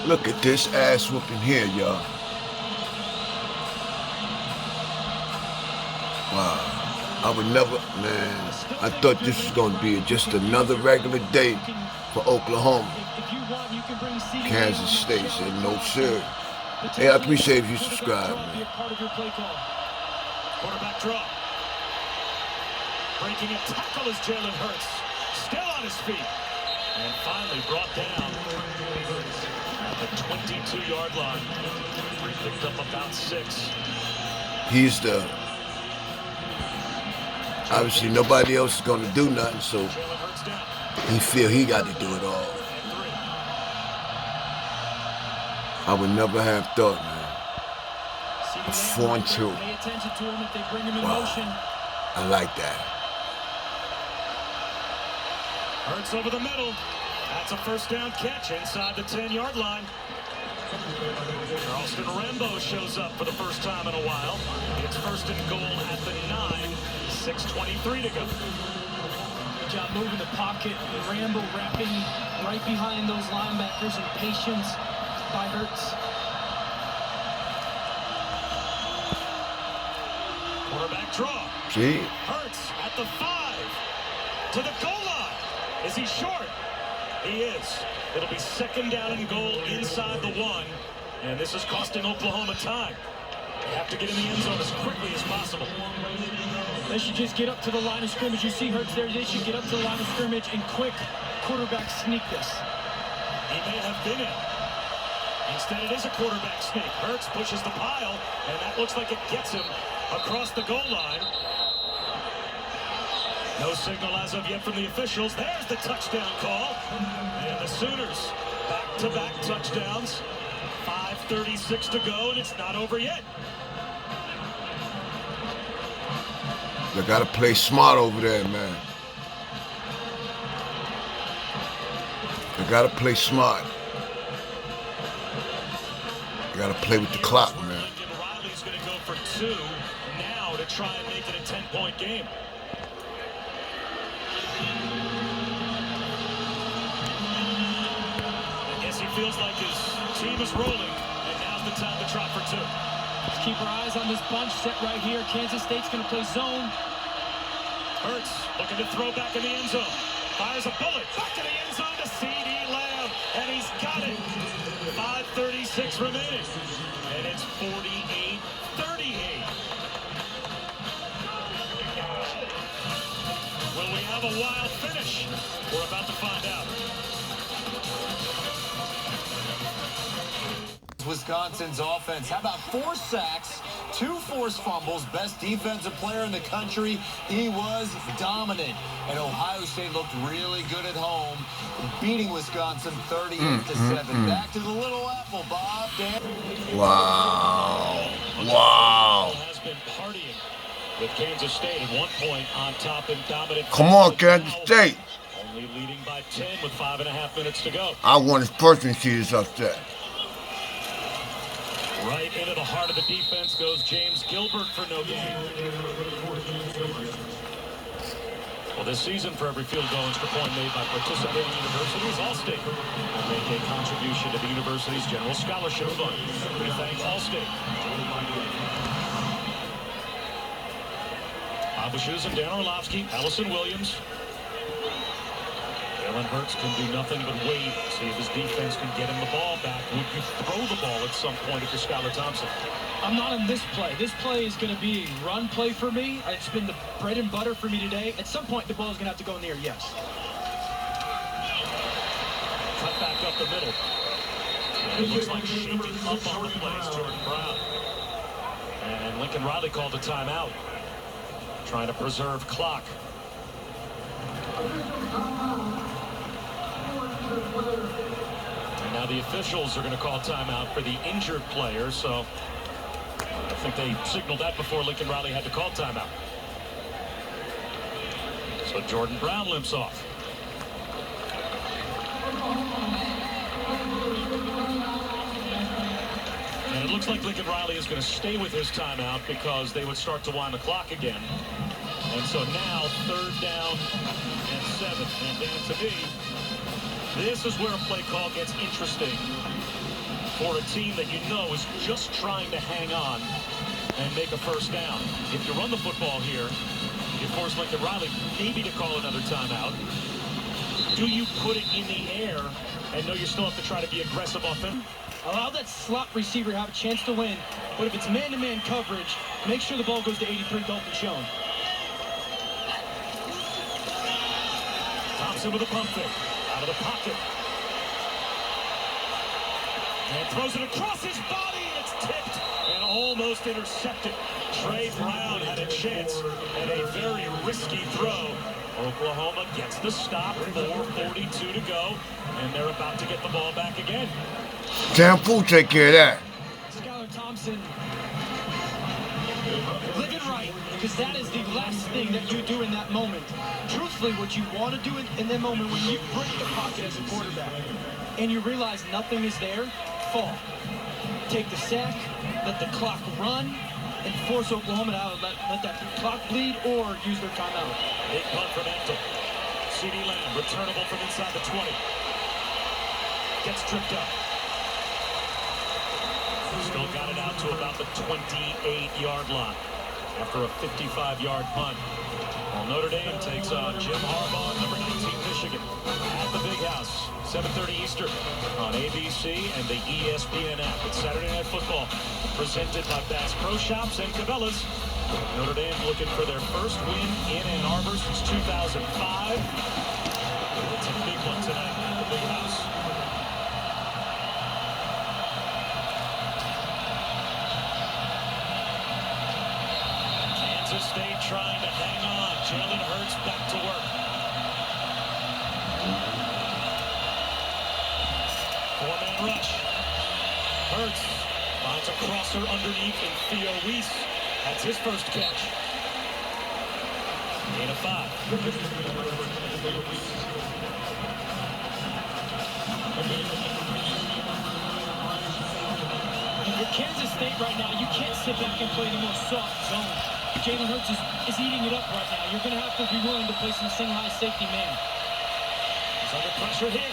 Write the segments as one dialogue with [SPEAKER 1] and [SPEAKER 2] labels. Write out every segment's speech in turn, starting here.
[SPEAKER 1] Look at this ass whooping here, y'all. Wow. I would never, man. I thought this was going to be just another regular day for Oklahoma. Kansas State said, no, sir. Hey, I appreciate if you subscribe, man.
[SPEAKER 2] Quarterback draw. Breaking a tackle is Jalen Hurts. Still on his feet. And finally brought down at the 22-yard line. Picked up about 6.
[SPEAKER 1] He's the... Obviously, nobody else is going to do nothing, so he feel he got to do it all. I would never have thought, man. A 4-2. Wow. I like that.
[SPEAKER 2] Hurts over the middle. That's a first down catch inside the 10-yard line. Charleston Rambo shows up for the first time in a while. It's first and goal at the 9. 6:23 to go.
[SPEAKER 3] Good job moving the pocket. Rambo wrapping right behind those linebackers, and patience by Hurts.
[SPEAKER 2] Quarterback draw.
[SPEAKER 1] See?
[SPEAKER 2] Hurts at the 5. To the goal line. Is he short? He is. It'll be second down and goal inside the 1. And this is costing Oklahoma time. They have to get in the end zone as quickly as possible.
[SPEAKER 3] They should just get up to the line of scrimmage. You see Hurts there. They should get up to the line of scrimmage and quick quarterback sneak this.
[SPEAKER 2] He may have been in. Instead, it is a quarterback sneak. Hurts pushes the pile, and that looks like it gets him across the goal line. No signal as of yet from the officials. There's the touchdown call. And the Sooners back-to-back touchdowns. 5:36 to go, and it's not over yet.
[SPEAKER 1] They got to play smart over there, man. They got to play smart. They got to play with the clock, man.
[SPEAKER 2] Riley's going to go for 2 now to try and make it a 10-point game. I guess he feels like his team is rolling, and now's the time to try for 2.
[SPEAKER 3] Let's keep our eyes on this bunch set right here. Kansas State's going to play zone.
[SPEAKER 2] Hurts looking to throw back in the end zone. Fires a bullet back to the end zone to CeeDee Lamb, and he's got it. 5:36 remaining, and it's 48-38. Will we have a wild finish? We're about to find out.
[SPEAKER 4] Wisconsin's offense. How about 4 sacks, 2 forced fumbles, best defensive player in the country. He was dominant. And Ohio State looked really good at home, beating Wisconsin 38-7. Back to the Little Apple, Bob. Dan.
[SPEAKER 1] Wow. Wow.
[SPEAKER 2] Has been partying with Kansas State at one point on top and dominant.
[SPEAKER 1] Come on, Kansas State.
[SPEAKER 2] Only leading by 10 with 5.5 minutes to go.
[SPEAKER 1] I want to personally see this upset.
[SPEAKER 2] Right into the heart of the defense goes James Gilbert for no gain. Well, this season, for every field goal extra point made by participating universities, Allstate will make a contribution to the university's general scholarship fund. We thank Allstate. Abashuz and Dan Orlovsky, Allison Williams. Jalen Hurts can do nothing but wait, see if his defense can get him the ball back. Would you throw the ball at some point if you're Skylar Thompson?
[SPEAKER 3] I'm not on this play. This play is going to be a run play for me. It's been the bread and butter for me today. At some point, the ball is going to have to go in the air, yes.
[SPEAKER 2] Cut back up the middle. And it looks like shaking up on the plays, Jordan Brown. And Lincoln Riley called a timeout, trying to preserve clock. And now the officials are going to call timeout for the injured player, so I think they signaled that before Lincoln Riley had to call timeout. So Jordan Brown limps off. And it looks like Lincoln Riley is going to stay with his timeout because they would start to wind the clock again. And so now 3rd down and 7. And Dan, to me, This is where a play call gets interesting for a team that you know is just trying to hang on and make a first down. If you run the football here, you force Lincoln Riley maybe to call another timeout. Do you put it in the air and know you still have to try to be aggressive offense?
[SPEAKER 3] Allow that slot receiver to have a chance to win, but if it's man-to-man coverage, make sure the ball goes to 83, Dalton Schoen.
[SPEAKER 2] Thompson with a pump fake, out of the pocket. And throws it across his body, and it's tipped and almost intercepted. Trey Brown had a chance and a very risky throw. Oklahoma gets the stop, 4:42 to go, and they're about to get the ball back again.
[SPEAKER 1] Damn fool take care of that.
[SPEAKER 3] Skylar Thompson, live it right, because that is the last thing that you do in that moment. Truthfully, what you want to do in that moment when you break the pocket as a quarterback and you realize nothing is there, fall. Take the sack, let the clock run, and force Oklahoma to let that clock bleed or use their timeout.
[SPEAKER 2] Big punt from Eckel. CeeDee Lamb, returnable from inside the 20. Gets tripped up. Still got it out to about the 28-yard line after a 55-yard punt. Well, Notre Dame takes on Jim Harbaugh, number 19 Michigan, at the Big House, 7:30 Eastern on ABC and the ESPN app. It's Saturday Night Football, presented by Bass Pro Shops and Cabela's. Notre Dame looking for their first win in Ann Arbor since 2005. It's a big one tonight at the Big House. Kansas State trying to hang on. Jalen Hurts back to work. Four-man rush. Hurts finds a crosser underneath and Theo Weiss. That's his first catch. Gain of 5.
[SPEAKER 3] If you're Kansas State right now, you can't sit back and play the more soft zone. Jalen Hurts is eating it up right now. You're going to have to be willing to play some single-high safety man.
[SPEAKER 2] He's under pressure here.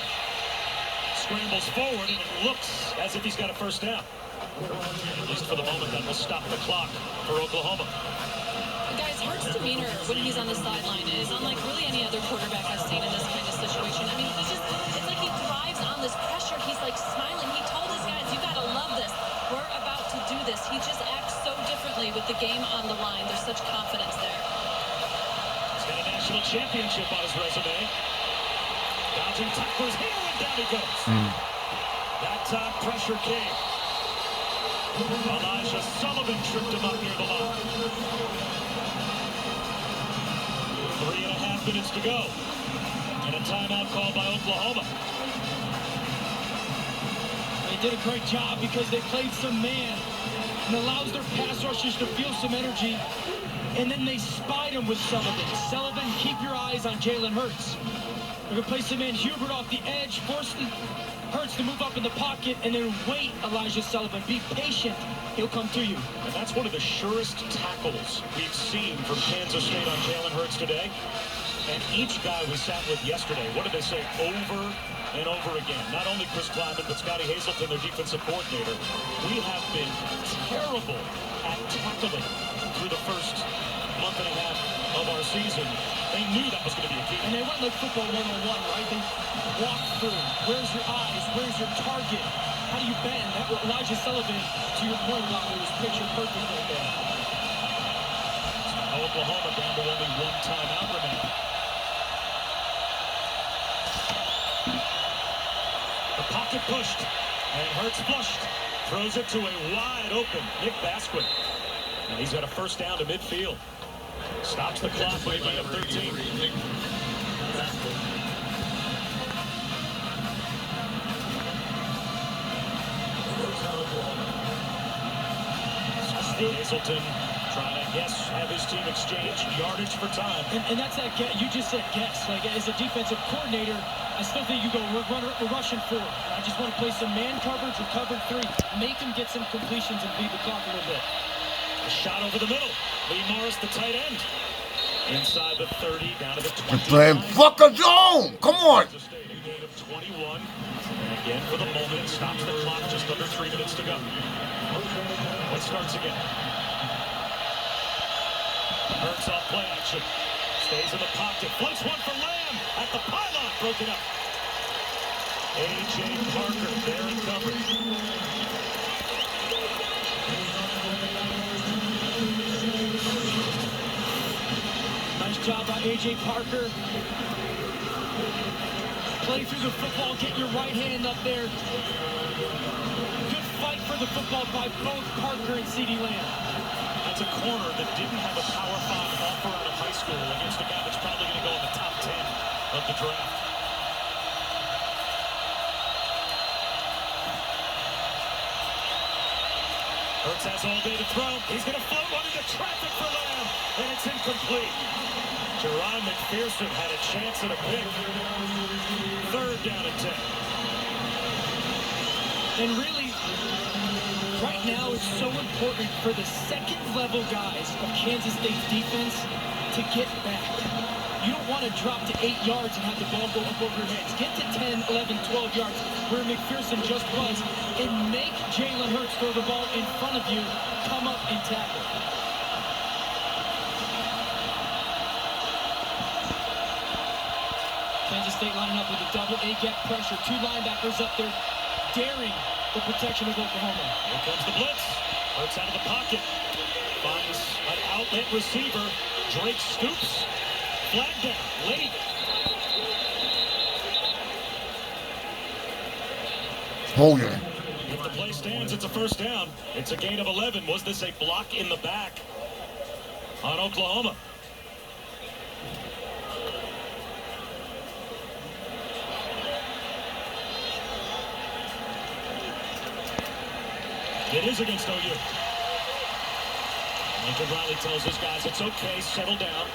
[SPEAKER 2] Scrambles forward, and it looks as if he's got a first down. At least for the moment, that will stop the clock for Oklahoma.
[SPEAKER 5] Guys, Hurts' demeanor when he's on the sideline is unlike really any other quarterback I've seen in this kind of situation. I mean, it's like he thrives on this pressure. He's like smiling. He told his guys, you got to love this. We're about to do this. He just acts so differently with the game on the line. There's such confidence there.
[SPEAKER 2] He's got a national championship on his resume. Dodging tacklers here, and down he goes. That time pressure came. Elijah Sullivan tripped him up near the line. 3.5 minutes to go. And a timeout called by Oklahoma.
[SPEAKER 3] They did a great job because they played some man and allows their pass rushers to feel some energy. And then they spied him with Sullivan. Sullivan, keep your eyes on Jalen Hurts. They're going to play some man Hubert off the edge, force Hurts to move up in the pocket, and then wait, Elijah Sullivan. Be patient. He'll come to you.
[SPEAKER 2] And that's one of the surest tackles we've seen from Kansas State on Jalen Hurts today. And each guy we sat with yesterday, what did they say over and over again? Not only Chris Kleiman, but Scotty Hazelton, their defensive coordinator. We have been terrible at tackling through the first month and a half of our season. They knew that was going to be a key.
[SPEAKER 3] And they went like football 101, right? They walk through. Where's your eyes? Where's your target? How do you bend? That Elijah Sullivan, to your point, Robert, was picture perfect right there.
[SPEAKER 2] Oklahoma down to only one timeout remaining. The pocket pushed, and Hurts flushed. Throws it to a wide open Nick Basquin. And he's got a first down to midfield. Stops the clock by 13. Hazelton trying to have his team exchange yardage for time.
[SPEAKER 3] And that's that guess. You just said guess. Like, as a defensive coordinator, I still think you go, we're rushing forward. I just want to play some man coverage or cover 3. Make him get some completions and beat the clock a little bit.
[SPEAKER 2] A shot over the middle. Lee Morris, the tight end. Inside the 30, down to the
[SPEAKER 1] You're
[SPEAKER 2] 20.
[SPEAKER 1] playing fucker zone. Come on.
[SPEAKER 2] A gain of 21. And again, for the moment, it stops the clock. Just under 3 minutes to go. It starts again. Hurts off play action. Stays in the pocket. Floats one for Lamb. At the pylon. Broken up. A.J. Parker there in coverage.
[SPEAKER 3] Nice job by A.J. Parker. Play through the football, get your right hand up there. Good fight for the football by both Parker and CeeDee Lamb.
[SPEAKER 2] That's a corner that didn't have a Power 5 offer out of high school against a guy that's probably going to go in the top 10 of the draft. Hurts has all day to throw. He's going to float one into traffic for Lamb, and it's incomplete. Jerron McPherson had a chance at a pick. 3rd down and 10.
[SPEAKER 3] And really, right now, it's so important for the second-level guys of Kansas State's defense to get back. You don't want to drop to 8 yards and have the ball go up over your heads. Get to 10, 11, 12 yards, where McPherson just was, and make Jalen Hurts throw the ball in front of you, come up and tackle. Kansas State lining up with a double A-gap pressure. 2 linebackers up there, daring the protection of Oklahoma.
[SPEAKER 2] Here comes the blitz. Hurts out of the pocket. Finds an outlet receiver. Drake scoops. Flag down. Late.
[SPEAKER 1] Hold it.
[SPEAKER 2] If the play stands, it's a 1st down. It's a gain of 11. Was this a block in the back on Oklahoma? It is against OU. Lincoln Riley tells his guys it's okay, settle down.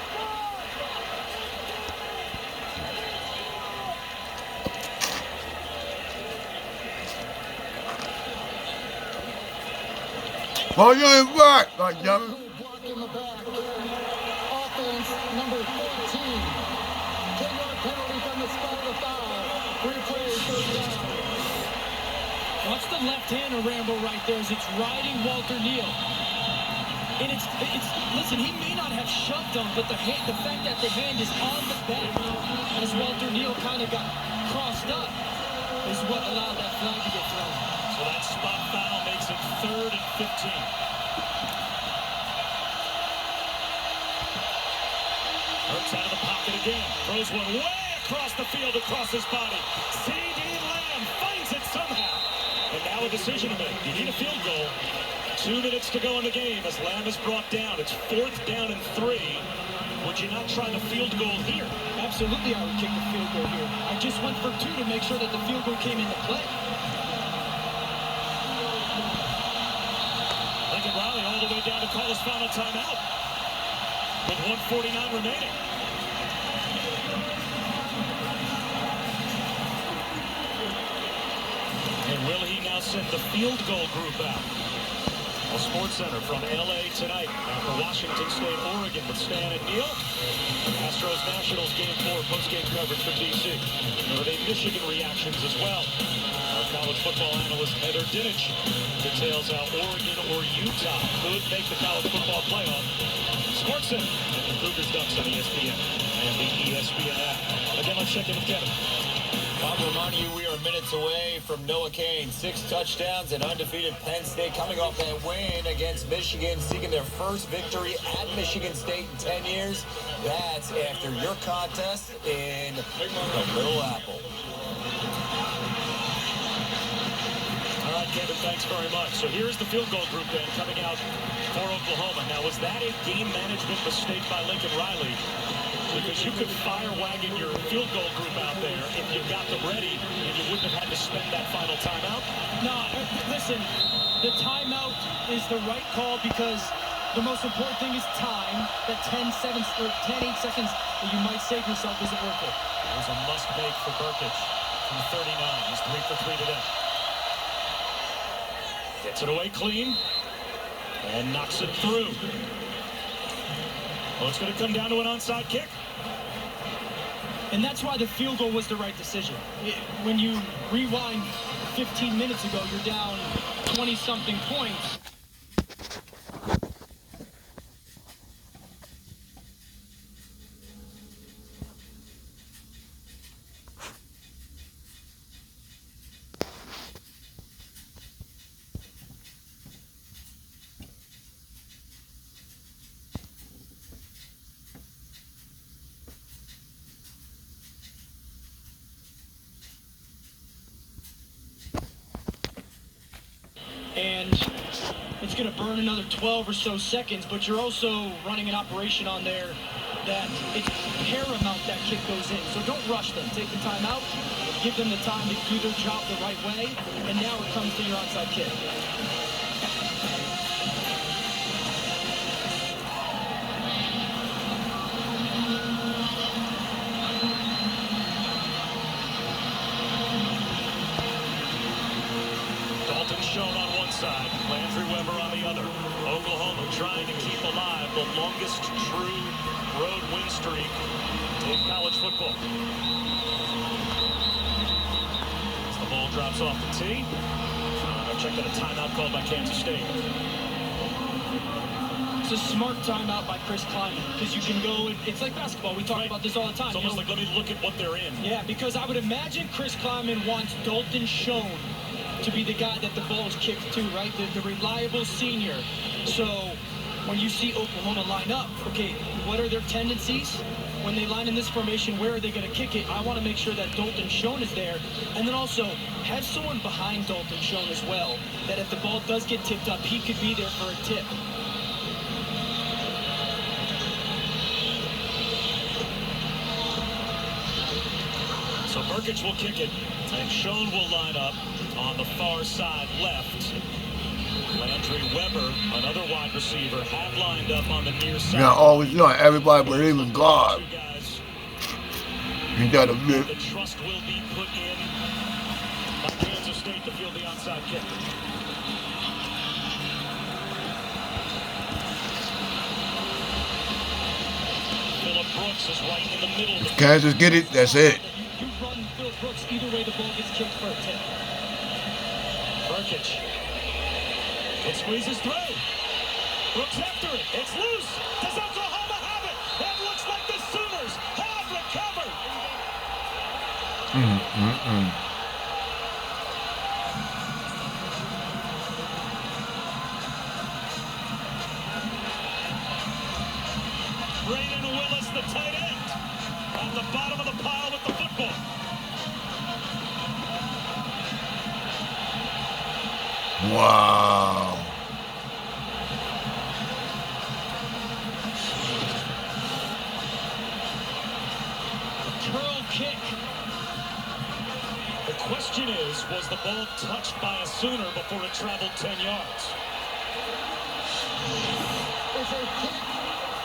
[SPEAKER 1] Oh, you ain't back, goddammit.
[SPEAKER 6] Block in the back. Offense number 14. 10-yard penalty from the spot of the foul. 3 plays, 1st down.
[SPEAKER 3] Watch the left-hander Rambo right there as it's riding Walter Neal. And it's listen, he may not have shoved him, but the fact that the hand is on the back as Walter Neal kind of got crossed up is what allowed that flag to get thrown.
[SPEAKER 2] So that spot foul makes it 3rd and 15. Hurts out of the pocket again. Throws one way across the field, across his body. CeeDee Lamb finds it somehow. And now a decision to make. You need a field goal. 2 minutes to go in the game as Lamb is brought down. It's 4th down and 3. Would you not try the field goal here?
[SPEAKER 3] Absolutely, I would kick the field goal here. I just went for 2 to make sure that the field goal came into play.
[SPEAKER 2] Lincoln Riley all the way down to call his final timeout with 1:49 remaining. And will he now send the field goal group out? A Sports Center from L.A. tonight after Washington State, Oregon with Stan and Neil. Astros Nationals Game 4 post-game coverage from D.C. Notre Dame Michigan reactions as well. Our college football analyst Heather Dinich details how Oregon or Utah could make the college football playoff. Sports Center and the Cougars Ducks on ESPN and the ESPN app. Again, let's check in with Kevin.
[SPEAKER 4] Bob, reminding you we are minutes away from Noah Cain. 6 touchdowns and undefeated Penn State coming off that win against Michigan, seeking their first victory at Michigan State in 10 years. That's after your contest in the Little Apple.
[SPEAKER 2] All right, Kevin, thanks very much. So here's the field goal group then coming out for Oklahoma. Now, was that a game management mistake by Lincoln Riley? Because you could fire wagon your field goal group out there if you got them ready and you wouldn't have had to spend that final timeout?
[SPEAKER 3] No, listen, the timeout is the right call because the most important thing is time. That 10, 8 seconds that you might save yourself isn't worth it.
[SPEAKER 2] It was a must-make for Burkett from 39. He's 3 for 3 today. Gets it away clean and knocks it through. Well, it's going to come down to an onside kick.
[SPEAKER 3] And that's why the field goal was the right decision. When you rewind 15 minutes ago, you're down 20-something points. And it's going to burn another 12 or so seconds, but you're also running an operation on there that it's paramount that kick goes in. So don't rush them. Take the time out, give them the time to do their job the right way, and now it comes to your onside kick.
[SPEAKER 2] Shown on one side, Landry Weber on the other. Oklahoma trying to keep alive the longest true road win streak in college football. As the ball drops off the tee, check out a timeout called by Kansas State.
[SPEAKER 3] It's a smart timeout by Chris Klieman, because you can go, it's like basketball, we talk about this all the time.
[SPEAKER 2] It's almost like, let me look at what they're in.
[SPEAKER 3] Yeah, because I would imagine Chris Klieman wants Dalton Schoen to be the guy that the ball is kicked to, right? The reliable senior. So when you see Oklahoma line up, okay, what are their tendencies? When they line in this formation, where are they going to kick it? I want to make sure that Dalton Schoen is there. And then also have someone behind Dalton Schoen as well, that if the ball does get tipped up, he could be there for a tip.
[SPEAKER 2] So Burkich will kick it, and Schoen will line up on the far side left. Landry Weber, another wide receiver, have lined up on the near side.
[SPEAKER 1] Not always, not everybody, but even God. You gotta admit.
[SPEAKER 2] The trust will be put in by Kansas State to field the onside kick. Phillip Brooks is right in the middle.
[SPEAKER 1] If Kansas get it, that's it.
[SPEAKER 3] You run Phillip Brooks, either way the ball gets kicked for a tip.
[SPEAKER 2] Burkich. It squeezes through. Brooks after it. It's loose. Does Oklahoma have it? It looks like the Sooners have recovered. Brayden Willis, the tight end, at the bottom of the pile with the football.
[SPEAKER 1] Wow.
[SPEAKER 3] Curl kick.
[SPEAKER 2] The question is, was the ball touched by a Sooner before it traveled 10 yards?
[SPEAKER 6] It's a kick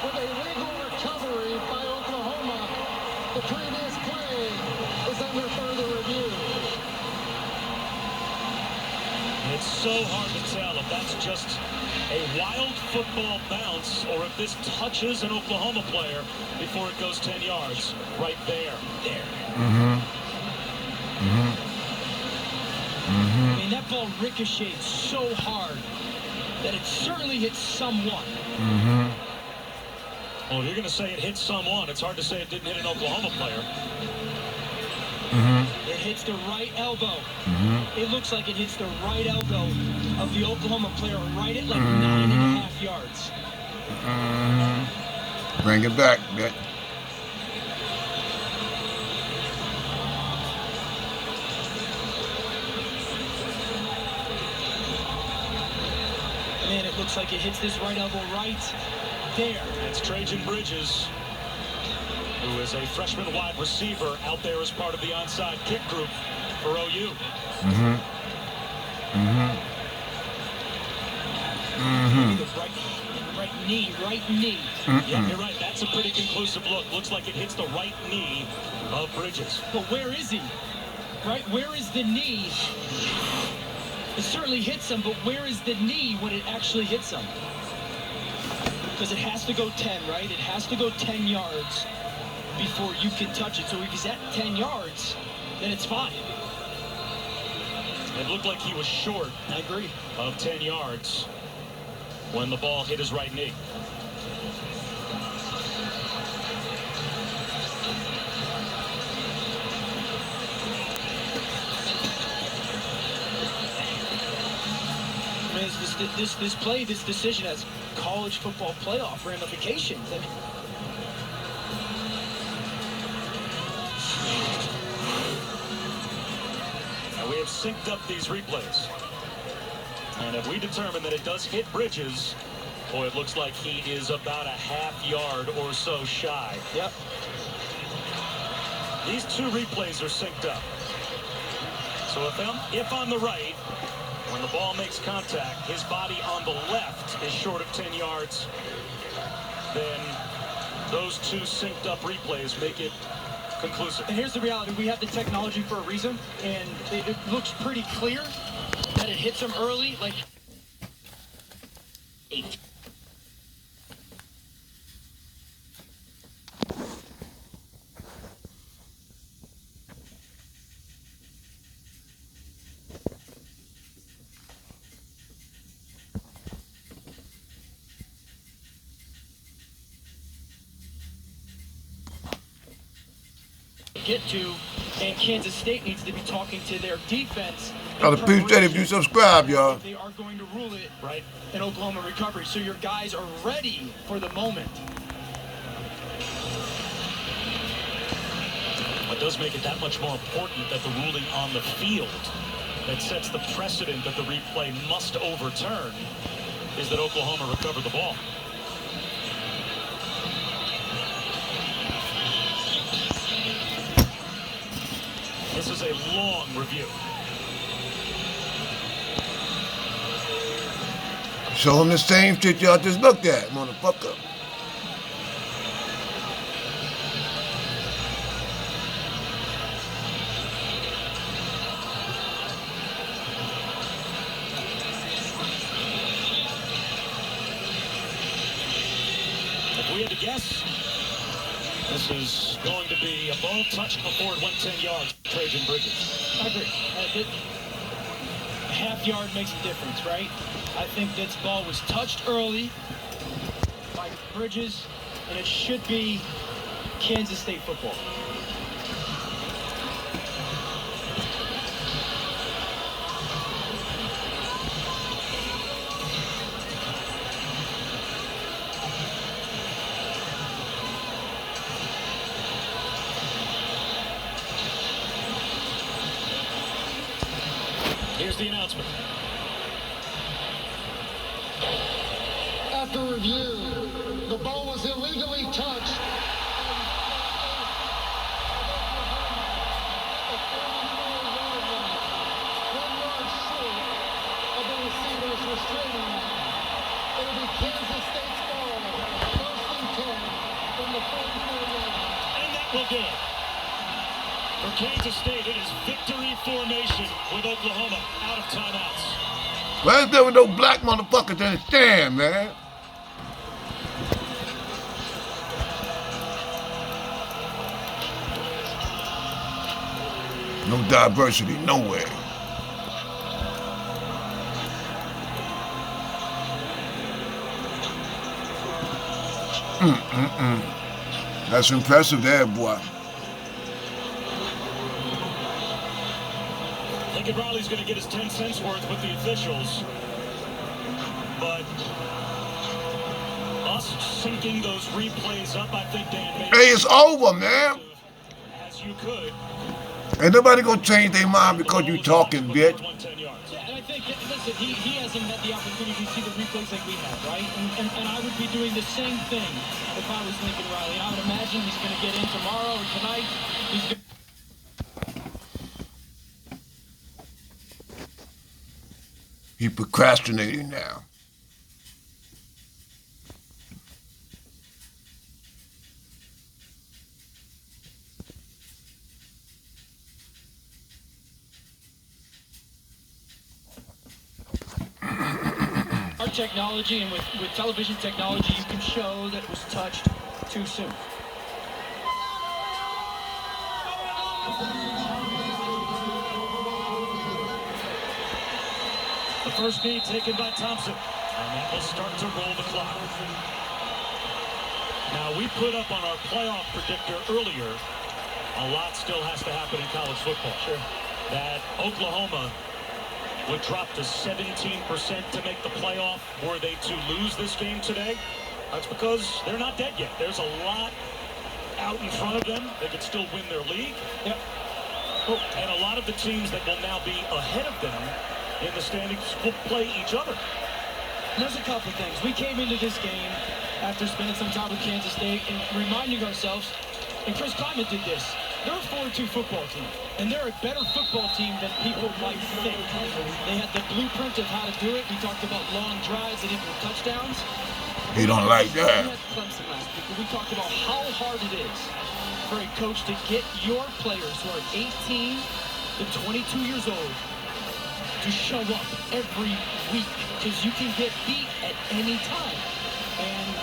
[SPEAKER 6] with a legal recovery by Oklahoma. The previous play is under further review.
[SPEAKER 2] It's so hard to tell if that's just a wild football bounce or if this touches an Oklahoma player before it goes 10 yards. Right there.
[SPEAKER 3] I mean, that ball ricocheted so hard that it certainly hit someone.
[SPEAKER 2] Well, if you're going to say it hit someone, it's hard to say it didn't hit an Oklahoma player.
[SPEAKER 3] It hits the right elbow. It looks like it hits the right elbow of the Oklahoma player right at like 9.5 yards.
[SPEAKER 1] Bring it back, man.
[SPEAKER 3] Man, it looks like it hits this right elbow right there.
[SPEAKER 2] It's Trajan Bridges, who is a freshman wide receiver out there as part of the onside kick group for OU.
[SPEAKER 3] Right knee.
[SPEAKER 2] Yeah, you're right. That's a pretty conclusive look. Looks like it hits the right knee of Bridges.
[SPEAKER 3] But where is he? Right? Where is the knee? It certainly hits him, but where is the knee when it actually hits him? Because it has to go 10, right? It has to go 10 yards before you can touch it. So if he's at 10 yards, then it's fine.
[SPEAKER 2] It looked like he was short.
[SPEAKER 3] I agree.
[SPEAKER 2] Of 10 yards when the ball hit his right knee.
[SPEAKER 3] I mean, this decision has college football playoff ramifications. I mean,
[SPEAKER 2] and we have synced up these replays. And if we determine that it does hit Bridges, boy, it looks like he is about a half yard or so shy.
[SPEAKER 3] Yep.
[SPEAKER 2] These two replays are synced up. So if on the right, when the ball makes contact, his body on the left is short of 10 yards, then those two synced up replays make it conclusive.
[SPEAKER 3] And here's the reality. We have the technology for a reason, and it looks pretty clear that it hits him early, like 8. Get to, and Kansas State needs to be talking to their defense.
[SPEAKER 1] I'd appreciate it if you subscribe, y'all.
[SPEAKER 3] They are going to rule it right in Oklahoma recovery, so your guys are ready for the moment.
[SPEAKER 2] What does make it that much more important that the ruling on the field that sets the precedent that the replay must overturn is that Oklahoma recovered the ball. This is a long review.
[SPEAKER 1] Show them the same shit y'all just looked at, motherfucker.
[SPEAKER 2] If we had to guess, this is going to be a ball touched before it went 10 yards. Trajan Bridges.
[SPEAKER 3] I agree. A half yard makes a difference, right? I think this ball was touched early by Bridges, and it should be Kansas State football.
[SPEAKER 2] Here's the announcement.
[SPEAKER 6] After review, the ball was illegally touched. It'll be Kansas State's ball. First and 10 from the 44-yard line.
[SPEAKER 2] And that will do it. For Kansas State, it is victory formation with Oklahoma out of timeouts.
[SPEAKER 1] Why is there with no black motherfuckers in the stand, man? No diversity, nowhere. That's impressive there, boy.
[SPEAKER 2] Lincoln Riley's going to get his 10 cents worth with the officials. But us syncing those replays up, I think, Dan, made
[SPEAKER 1] Hey, it's over, man.
[SPEAKER 2] as you could.
[SPEAKER 1] Ain't nobody gonna change their mind because you talking, bitch.
[SPEAKER 3] Yeah, and I think, listen, he hasn't had the opportunity to see the replays like we have, right? And I would be doing the same thing if I was Lincoln Riley. I would imagine he's going to get in tomorrow or tonight.
[SPEAKER 1] He procrastinating now.
[SPEAKER 3] with technology and with television technology, you can show that it was touched too soon.
[SPEAKER 2] The first knee taken by Thompson, and that will start to roll the clock. Now, we put up on our playoff predictor earlier, a lot still has to happen in college football.
[SPEAKER 3] Sure.
[SPEAKER 2] That Oklahoma would drop to 17% to make the playoff were they to lose this game today. That's because they're not dead yet. There's a lot out in front of them. They could still win their league.
[SPEAKER 3] Yep.
[SPEAKER 2] And a lot of the teams that will now be ahead of them in the standings will play each other.
[SPEAKER 3] There's a couple things. We came into this game after spending some time with Kansas State and reminding ourselves, and Chris Kleiman did this, they're a 4-2 football team, and they're a better football team than people might think. They had the blueprint of how to do it. We talked about long drives and even touchdowns.
[SPEAKER 1] He don't like that.
[SPEAKER 3] We had Clemson last week, and we talked about how hard it is for a coach to get your players who are 18 to 22 years old to show up every week, because you can get beat at any time. And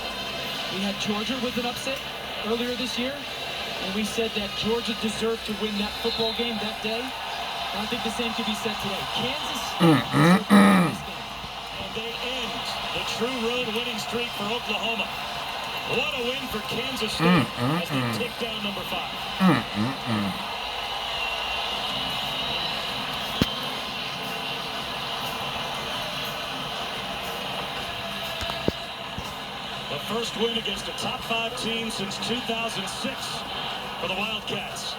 [SPEAKER 3] we had Georgia with an upset earlier this year, and we said that Georgia deserved to win that football game that day. And I think the same could be said today. Kansas State deserved to win this game.
[SPEAKER 2] And they end the true road winning streak for Oklahoma. What a win for Kansas State as they take down number 5. The first win against a top 5 team since 2006 for the Wildcats.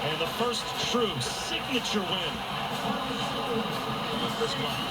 [SPEAKER 2] And the first true signature win. Chris Kleiman.